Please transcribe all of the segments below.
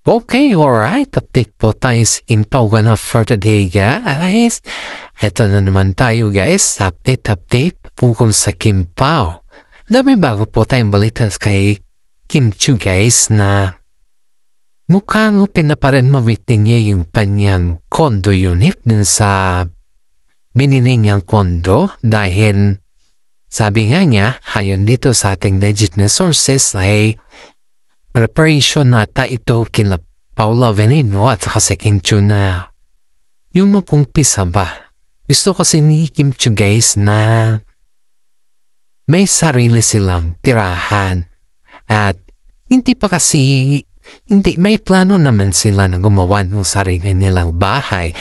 Okay, alright. Update po tayo sa info na for today, guys. Ito na naman tayo, guys. Update tungkol sa Kim Pao. Dami bago po tayong balita kay Kim Chiu, guys, na mukhang pinaparin mawitin niya yung kanyang condo unit din sa binili niyang condo dahil sabi nga niya, ayon dito sa ating legit na sources ay preparation nata ito kila Paula Veneno at saka si Kim Chiu na yung mapumpisa ba. Gusto kasi ni Kim Chiu, guys, na may sarili silang tirahan at hindi may plano naman sila na gumawa ng sarili nilang bahay,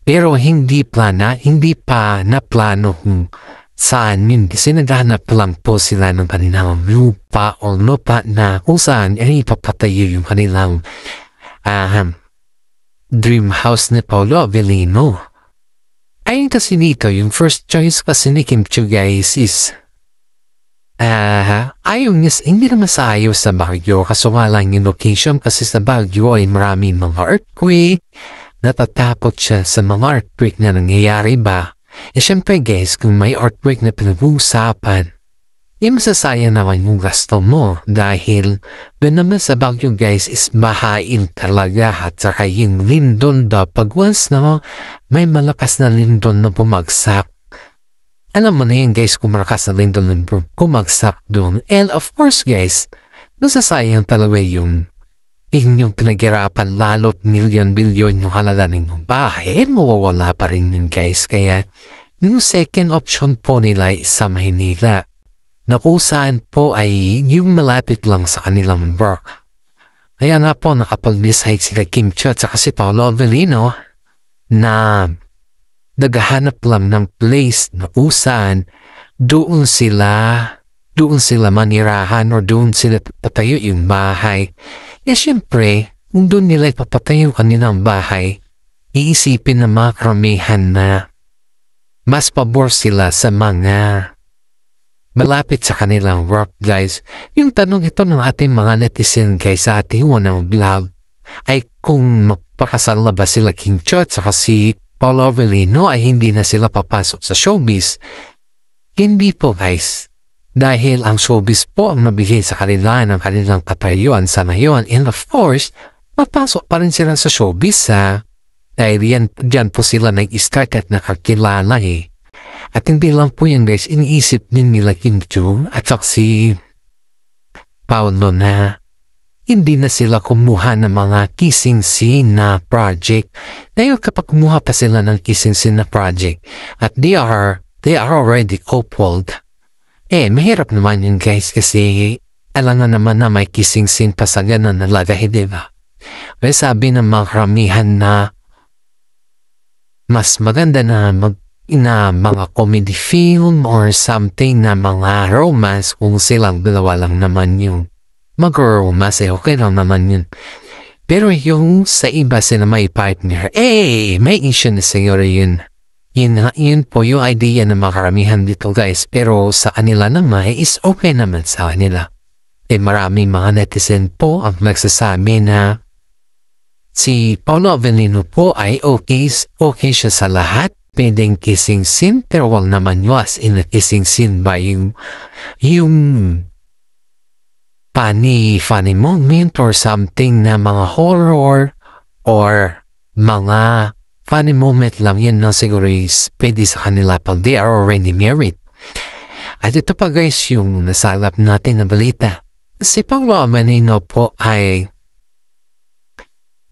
pero hindi pa na plano kung saan yun, kasi naghahanap lang po sila ng kanilang lupa o lupa na kung saan ay ipapatayo yung kanilang dream house ni Paolo Avellino. Ayun kasi dito, yung first choice kasi ni Kim Chiu, guys, is hindi naman sa ayaw sa Baguio, kaso nga lang yung location kasi sa Baguio ay maraming mga earthquake, natatakot siya sa mga earthquake na nangyayari ba. Siyempre, guys, kung may earthquake na pinag-uusapan, masasayang naman yung gasto mo dahil doon naman sa Baguio, guys, is bahain talaga at saka yung lindol daw pag once na may malakas na lindol na bumagsak. Alam mo na yun, guys, kung malakas na lindol na bumagsak doon. And of course, guys, masasayang talaga yung inyong pinaghirapan, lalo't milyon-bilyon yung halaga ng bahay, mawawala pa rin yun, guys. Kaya yung second option po nila is sa Maynila, na kung saan po ay yung malapit lang sa kanilang work. Kaya nga po nakapag-decide sila Kim Chiu at saka si Paolo Avellino na naghahanap lang ng place na kung saan doon sila manirahan o doon sila patayo yung bahay. Siyempre, kung doon nila ipapatayo kanilang bahay, iisipin ng mga karamihan na mas pabor sila sa mga malapit sa kanilang work, guys. Yung tanong ito ng ating mga netizen, guys, sa ating unang vlog ay kung magpakasal na ba sila Kim Chiu at saka si Paolo Avellino ay hindi na sila papasok sa showbiz. Hindi po, guys. Dahil ang showbiz po ang nabigay sa kanila ng kanilang katayuan sa ngayon. And of course, papasok pa rin sila sa showbiz, dahil diyan po sila nag-start at nakakilala eh. At hindi lang po yan, guys, iniisip din nila Kim Chiu at si Paolo na hindi na sila kumuha ng mga kissing scene na project. Dahil kapag kumuha pa sila ng kissing scene na project at they are already coupled, mahirap naman yun, guys, kasi alam na naman na may kissing scene pa sa ganun na lagay, diba? May sabi ng mga karamihan na mas maganda na mga comedy film or something na mga romance kung silang dalawa lang naman yung mag-romance, okay lang naman yun. Pero yung sa iba sila may partner, may issue na siguro yun. Yun po yung idea ng mga karamihan dito, guys. Pero sa kanila naman is okay naman sa kanila. Maraming mga netizen po ang nagsasabi na si Paolo Avellino po ay okay siya sa lahat. Pwedeng kissing scene, pero wag naman was in a kissing scene ba yung funny moment or something na mga horror or mga funny moment lang, yan na siguro is pwede sa kanila pag they are already married. At ito pa, guys, yung nasalap natin na balita. Si Paolo Avellino po ay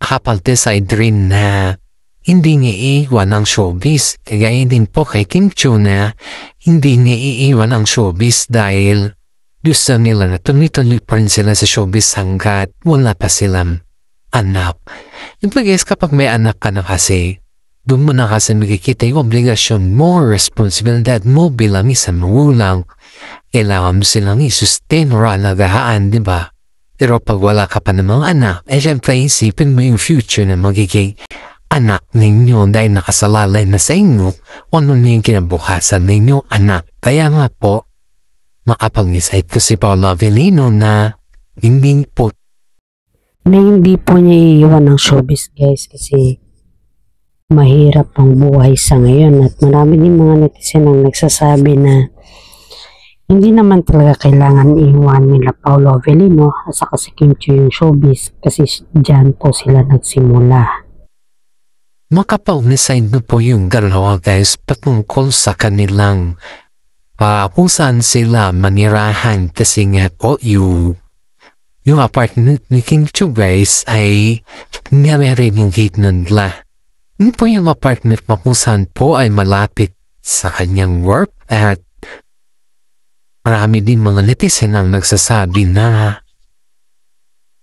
kapag-decide rin na hindi niiiwan ang showbiz. Kagaya din po kay Kim Chiu na hindi niiiwan ang showbiz dahil gusto nila na tuloy-tuloy pa rin sila sa showbiz hanggat wala pa silang anak. Yung guys, kapag may anak ka na kasi, doon mo na kasi magkikita yung obligasyon mo, responsibilidad mo bilang isang magulang. Kailangan mo silang i-sustain or alagaan, di ba? Pero pag wala ka pa ng mga anak, syempre isipin mo yung future na magiging anak ninyo dahil nakasalalay na sa inyo ano na yung kinabukasan ninyo anak. Kaya nga po, makapag-decide ko si Paolo Avellino na hindi po na hindi po niya iiwan ng showbiz guys kasi mahirap ang buhay sa ngayon at marami din mga netizen ang nagsasabi na hindi naman talaga kailangan iwan nila Paolo Avellino at saka si Kim Chiu yung showbiz kasi dyan po sila nagsimula. Makapal na side na po yung dalawa guys patungkol sa kanilang kung saan sila manirahan kasi nga po yung apartment ni King Chiu guys ay nire-renovate na nila. Yun po yung apartment na kung saan po ay malapit sa kanyang work at marami din mga netizen ang nagsasabi na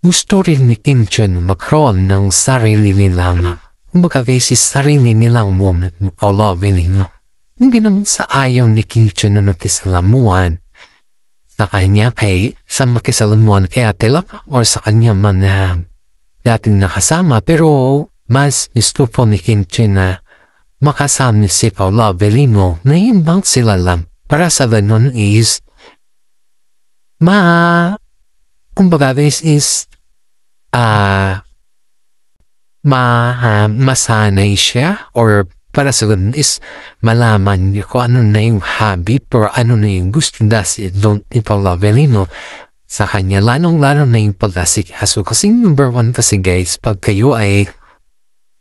gusto rin ni Kim Chiu magkaroon ng sarili nilang kumbaga guys, sarili nilang moment ng Paolo Avellino. Hindi naman sa ayaw ni Kim Chiu na nakisalamuan sa kanya sa makisalamuan kay Ate Locke or sa kanya man na dating nakasama. Pero mas gusto po ni Kim Chiu na makasama si Paolo Avellino na imbang sila lang para sa ganun is kumbaga guys is masanay siya or para sa ganun is malaman niyo kung ano na yung habit or ano na yung gusto ni Paolo Avellino sa kanya, lalong-lalo na yung pag-asikaso. Kasi number one kasi guys, pag kayo ay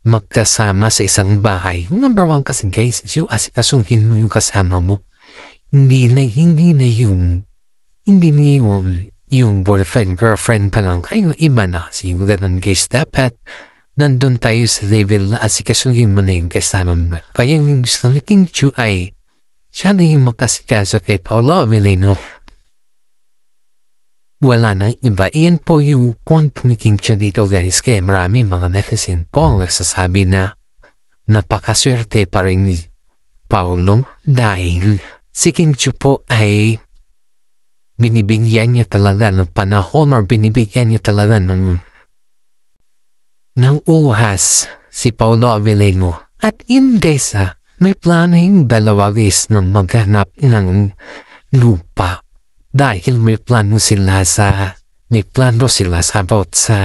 magkasama sa isang bahay, number one kasi guys is yung asikasuhin mo yung kasama mo. Hindi na yung boyfriend, girlfriend pa lang kayo, iba na kasi yung ganun guys. Dapat nandun tayo sa level na asikasuhin mo na yung kasama mo. Kaya yung gusto ni King Chiu ay siya na yung makasikaso kay Paolo Avellino. Wala na iba. Iyan po yung point ni King Chiu dito guys. Kaya marami mga netizen po ang nagsasabi na napakaswerte pa rin ni Paolo dahil si King Chiu po ay binibigyan niya talaga ng panahon or binibigyan niya talaga ng uhas si Paolo Avellino. At in desa, may plano yung dalawa guys na maghanap ng lupa. Dahil may plano sila about sa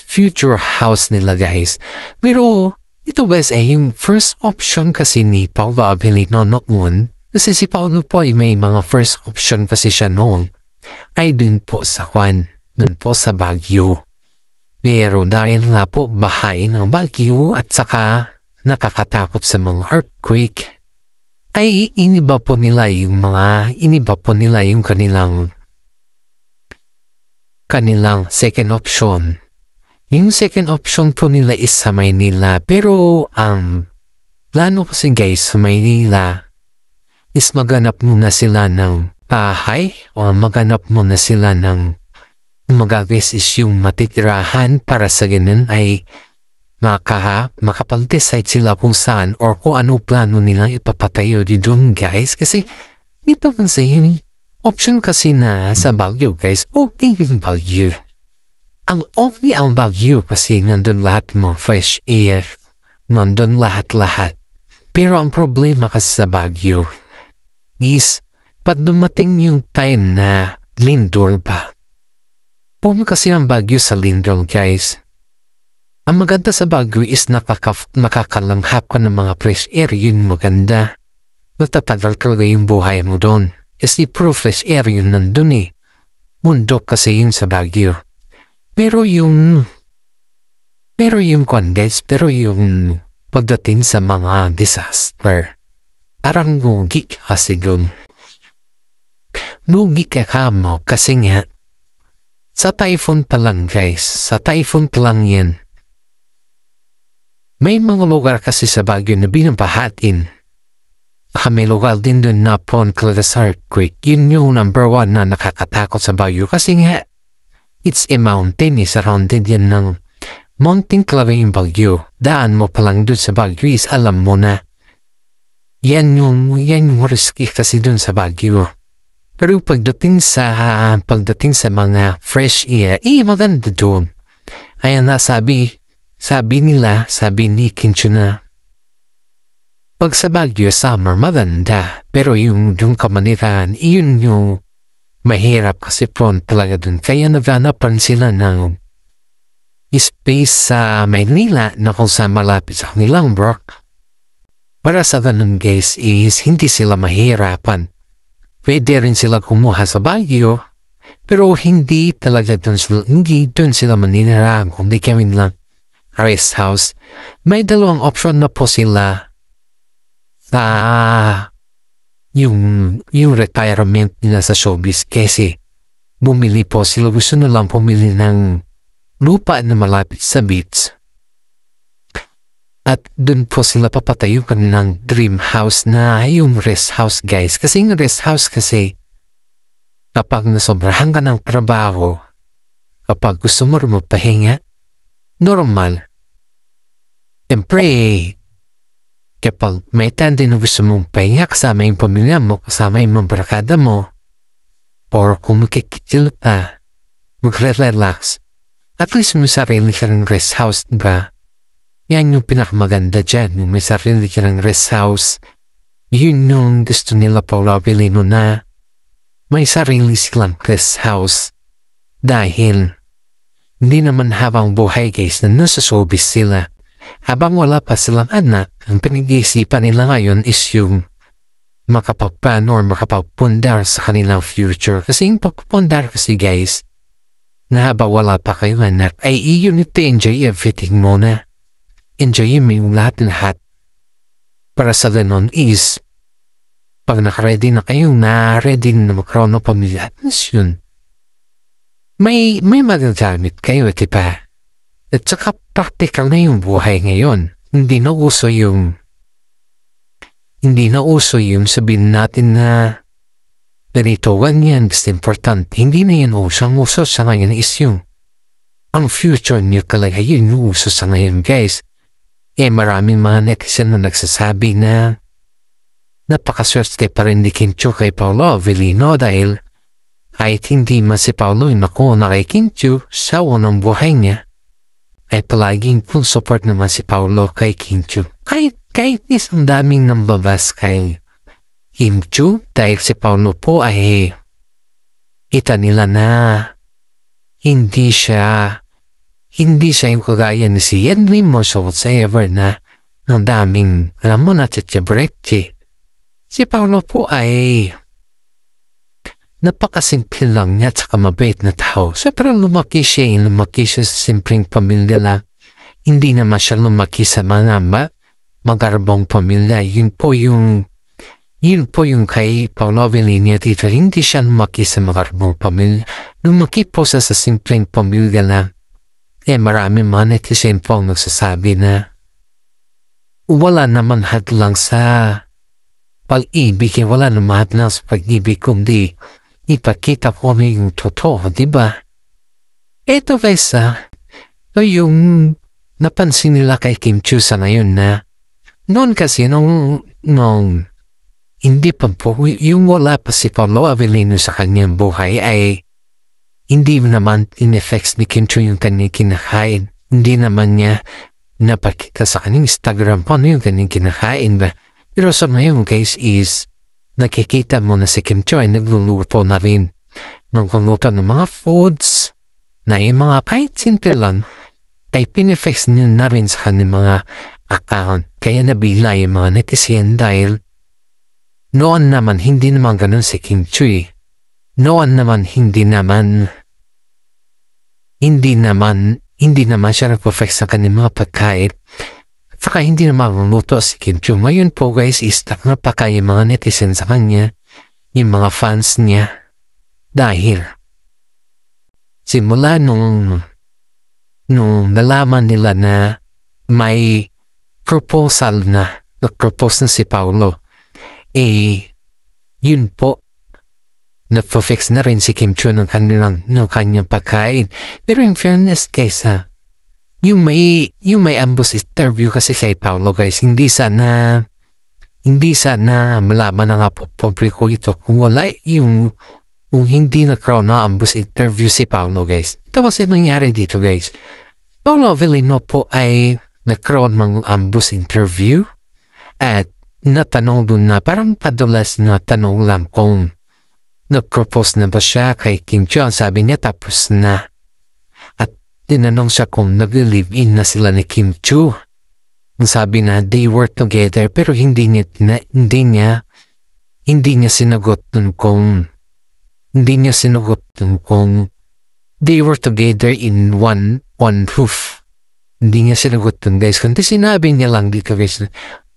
future house nila guys. Pero ito guys ay yung first option kasi ni Paolo Avellino noon. Kasi si Paolo po ay may mga first option kasi siya noon ay dun po sa dun po sa Baguio. Pero dahil nga po bahay ng Baguio at saka nakakatakot sa mga earthquake, ay iniba po nila yung kanilang second option. Yung second option po nila is sa Maynila. Pero ang plano kasi guys sa Maynila is maganap muna sila ng bahay o maganap muna sila ng magagawis is yung matitirahan para sa ganun ay makapag-decide sila kung saan or kung ano plano nila ipapatayo dito guys. Kasi ito kasi yung option kasi na sa Baguio guys, okay yung Baguio. Ang okay ang Baguio kasi nandun lahat mo fresh air, nandun lahat-lahat. Pero ang problema kasi sa Baguio is pag dumating yung time na lindol pa. Kasi ang Baguio sa lindol guys. Ang maganda sa Baguio is nakakalanghap ka ng mga fresh air, yun maganda. Natatagal talaga yung buhay mo doon. Kasi puro fresh air yun nandun eh. Mundo kasi yun sa Baguio. Pero yung pagdating sa mga disaster, parang lugi kasi doon. Lugi ka mo kasi nga sa typhoon pa lang guys, sa typhoon pa lang yan. May mga lugar kasi sa Baguio na binabahatin. May lugar din doon na prone talaga sa earthquake. Yun yung number one na nakakatakot sa Baguio kasi nga it's a mountain, surrounded yan ng mountain talaga yung Baguio. Daan mo pa lang doon sa Baguio is alam mo na yan yung risky kasi doon sa Baguio. Pero pagdating sa mga fresh air, maganda doon. Ayan na sabi ni King Chiu na pag sa Baguio summer maganda, pero yung kamanirahan, yun yung Mahirap kasi prone talaga dun. Kaya naghanapan sila ng space sa Maynila na kung saan malapit sa kanilang work. Para sa ganun guys is hindi sila mahirapan. Pwede rin sila kumuha sa Baguio, pero hindi talaga dun sila maninirahan kundi kami lang rest house. May dalawang option na po sila sa yung retirement nila sa showbiz kasi bumili po sila, gusto na lang pumili ng lupa na malapit sa beach at dun po sila papatayo ng dream house na yung rest house guys. Kasi yung rest house kasi kapag nasobrahan ka ng trabaho, kapag gusto mo magpahinga, normal. Siyempre, kapag may time din na gusto mong pahinga kasama yung pamilya mo, kasama yung mga barkada mo, or kung makikitil ka, magre-relax, at least may sarili ka ng rest house, diba? Yan yung pinakamaganda dyan, yung may sarili ka ng rest house. Yun yung gusto nila Paolo Avellino na may sarili silang rest house. Dahil, hindi naman habang buhay guys na nasa showbiz sila. Habang wala pa silang anak, ang pinag-iisipan nila ngayon is yung makapagplano or makapagpundar sa kanilang future. Kasi yung pagpundar kasi guys, na habang wala pa kayo anak, ay iyon ito enjoy everything muna. Enjoy mo yung lahat. Para sa ganon is, pag nakaready na kayo na ready na magkaroon ng pamilya, at yun, may magagamit kayo, diba? At saka practical na yung buhay ngayon. Hindi na uso yung sabihin natin na ganito, ganyan, basta importante. Hindi na yan uso. Ang uso sa ngayon is yung ang future niyo talaga yun yung uso sa ngayon guys. Maraming mga netizen na nagsasabi na napakaswerte pa rin ni Kim Chiu kay Paolo Avellino dahil kahit hindi man si Paolo yung nakuha na kay Kim Chiu sa unang buhay niya, ay palaging full support naman si Paolo kay Kim Chiu. Kahit isang daming nambabas kay Kim Chiu dahil si Paolo po ay kita nila na hindi siya yung kagaya ni si Yenli mo so whatsoever na ang daming alam mo na tiyabrekti. Si Paolo po ay napakasimple lang niya at saka mabait na tao. Siyempre lumaki siya sa simpleng pamilya lang. Hindi naman siya lumaki sa mga magarbong pamilya. Yun po yung kay Paolo Avellino dito. Hindi siya lumaki sa magarbong pamilya. Lumaki po sa simpleng pamilya lang. Marami mga netizen po ang nagsasabi na wala naman hadlang sa pag-ibig. Wala naman hadlang sa pag-ibig kundi ipakita ko na yung totoo, diba? Ito guys, ito yung napansin nila kay Kim Chiu sa ngayon na noon kasi nung hindi pa po, yung wala pa si Paolo Avellino sa kanyang buhay ay hindi naman in-effects ni Kim Chiu yung kanyang kinakain. Hindi naman niya napakita sa kanyang Instagram po yung kanyang kinakain ba? Pero sa ngayon guys is nakikita mo na si Kim Chiu ay nagluluto na rin. Nagluluto ng mga foods na yung mga kahit simple lang ay pinifix niya na rin sa kanyang mga account. Kaya nabila yung mga netizen dahil noon naman hindi naman ganun si Kim Chiu. Noon naman hindi naman siya nag-perfect sa kanyang mga pagkain. Saka hindi na magluluto si Kim Chiu. Ngayon po guys is napaka yung mga netizen sa kanya, yung mga fans niya. Dahil simula nung nalaman nila na may proposal na nag-propose na si Paolo, yun po, na-fix na rin si Kim Chiu ng kanyang pagkain. Pero in fairness guys yung may ambush interview kasi kay Paolo guys, hindi sana malaman na nga po publiko ito kung wala yung hindi nagkaroon na ambush interview si Paolo guys. Ito kasi nangyari dito guys. Paolo Avellino po ay nagkaroon ng ambush interview at natanong dun na parang padulas na tanong lang kung Nag-propose na ba siya kay Kim Chu? Sabi niya tapos na. At tinanong siya kung nag-live-in na sila ni Kim Chu. Sabi na they were together pero hindi niya sinagot dun kung they were together in one roof. Hindi niya sinagot dun guys. Kundi sinabi niya lang dito guys,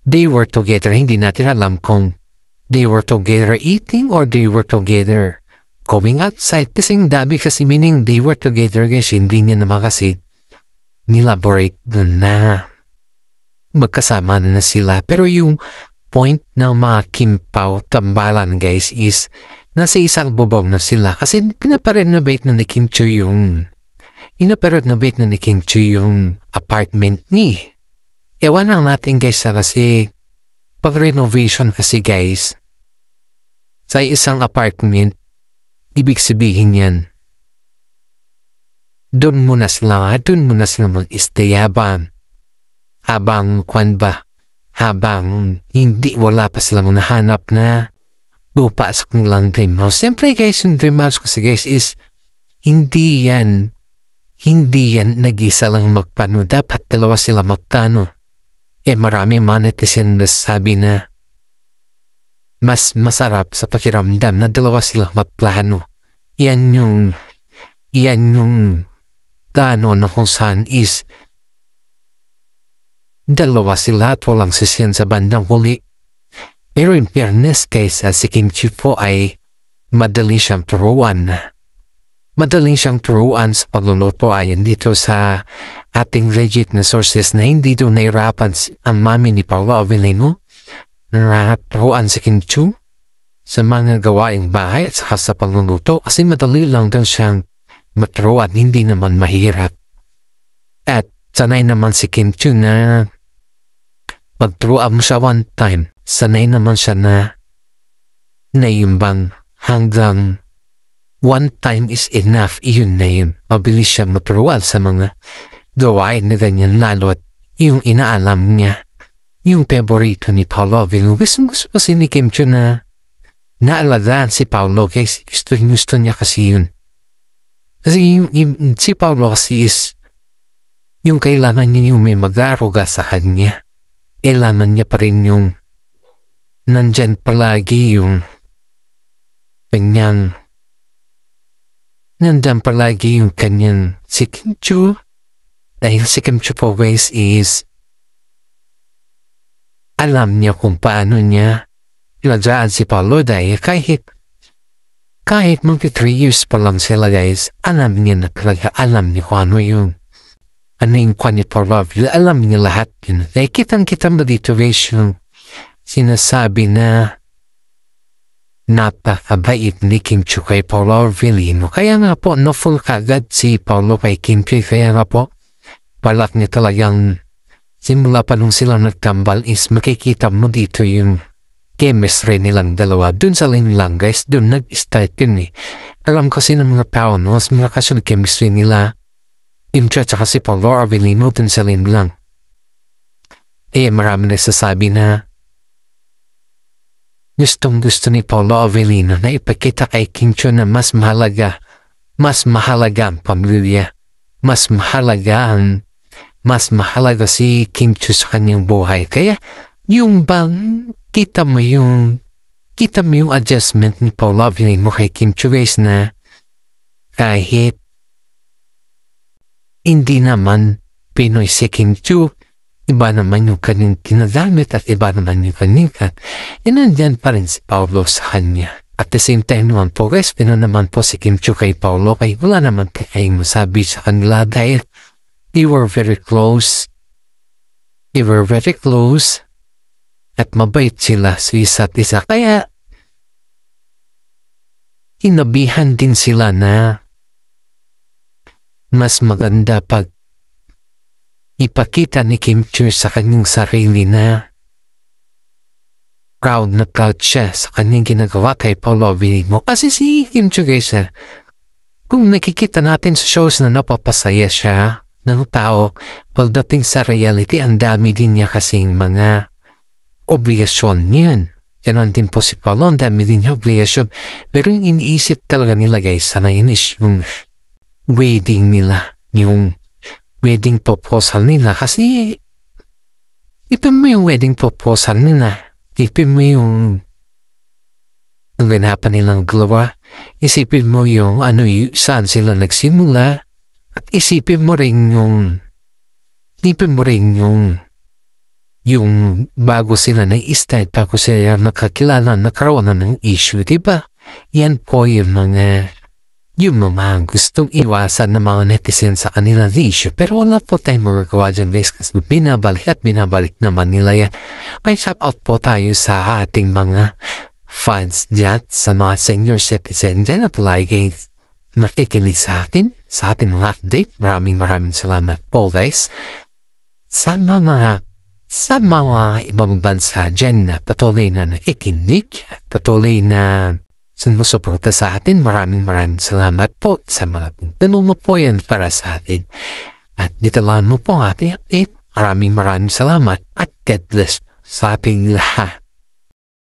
they were together. Hindi natin alam kung they were together eating or they were together going outside. Kasi dabi kasi meaning they were together guys. Hindi niya naman kasi nilaborate dun na magkasama na sila. Pero yung point ng mga Kim Pao tambalan guys is nasa isang bubong na sila. Kasi pinaparenovate na ni Kim Chu yung apartment ni. Ewan lang natin guys kasi pag renovation kasi guys sa isang apartment, ibig sabihin yan doon muna sila mag-stay habang hindi wala pa silang nahanap na pupasok nilang dream house. Siyempre guys, yung dream house kasi guys is hindi yan nag-isa lang magpano. Dapat dalawa sila magtano. Marami netizen na sabi na mas masarap sa pakiramdam na dalawa sila magplano. Yan yung plano na kung saan is dalawa sila at walang sisiyan sa bandang huli. Pero in fairness guys, si Kim Chu po ay madali siyang turuan sa pagluluto ayon dito sa ating legit na sources na hindi doon nahirapan ang mami ni Paolo Avellino na turuan si Kim Chu sa mga gawaing bahay at saka sa pagluluto kasi madali lang daw siyang maturuan, hindi naman mahirap. At sanay naman si Kim Chu na magturuan mo siya one time. Sanay naman siya na naimbang hanggang one time is enough. Iyon na yun. Mabilis siya maturuan sa mga gawain na ganyan lalo at yung inaalam niya. Yung favorito ni Paolo Avellino. Gusto kasi ni Kim Chu na naalagaan si Paolo guys. Gusto niya kasi yun. Kasi si Paolo kasi is yung kailangan niya yung may mag-aaruga sa kanya. Kailangan niya pa rin yung nandyan palagi yung kanyang si Kim Chu. Dahil si Kim Chu po guys is alam niya kung paano niya ilagaan si Paolo dahil kahit magka 3 years pa lang sila guys, alam niya na talaga, alam niya kung ano yung kanya Paolo. Alam niya lahat yun. Dahil kitang-kita mo dito guys yung sinasabi na napakabait ni Kim Chu kay Paolo Avellino. Kaya nga po, no-full kagad si Paolo kay Kim Chu. Kaya nga po, balak niya talagang simula pa nung sila nagtambal is makikita mo dito yung chemistry nilang dalawa. Dun sa line lang guys, dun nag-start yun eh. Alam kasi ng mga tao, no? Mas mga chemistry nila Kim Chu at si Paolo Avellino dun sa line lang. Marami nagsasabi na gustong-gusto ni Paolo Avellino na ipakita kay Kim Chu na mas mahalaga ang pamilya. Mas mahalaga si Kim Chu sa kanyang buhay. Kaya yung bang kita mo yung adjustment ni Paolo Avellino kay Kim Chu guys na kahit hindi naman Pinoy si Kim Chu, iba naman yung kanyang ginagamit at iba naman yung kanyang nandyan pa rin si Paolo sa kanya. At the same time naman po guys, naman po si Kim Chu kay Paolo kay wala naman kayong masabi sa kanila dahil they were very close at mabait sila sa isa't isa. Kaya inabihan din sila na mas maganda pag ipakita ni Kim Chu sa kanyang sarili na proud siya sa kanyang ginagawa kay Paolo Avellino. Kasi si Kim Chu guys, kung nakikita natin sa shows na napapasaya siya ng tao, pagdating sa reality, ang dami din niya kasing mga obligasyon niyan. Ganon din po si Paulo, ang dami din yung obligation. Pero yung iniisip talaga nila guys, sana yun is yung wedding nila, yung wedding proposal nila. Kasi, ipin mo yung wedding proposal nila. Ipin mo yung ganapan nilang dalawa. Isipin mo yung saan sila nagsimula. At isipin mo rin yung bago sila na-start, bago sila nakakilala, nakaroon na ng issue, diba? Yan po yung mga gustong iwasan ng mga netizens sa kanilang issue. Pero wala po tayong magagawa dyan guys, kasi binabalik naman nila yan. May shout out po tayo sa ating mga fans dyan, sa mga senior citizen dyan, at lagi nakikinig sa atin mga update. Maraming salamat po guys. Sa mga ibang bansa dyan na patuloy na nakikinig, patuloy na sumusuporta sa atin, maraming salamat po sa mga tanong mo po yan para sa atin. At dito lang mo po ang ating update. Maraming salamat at God bless sa ating lahat.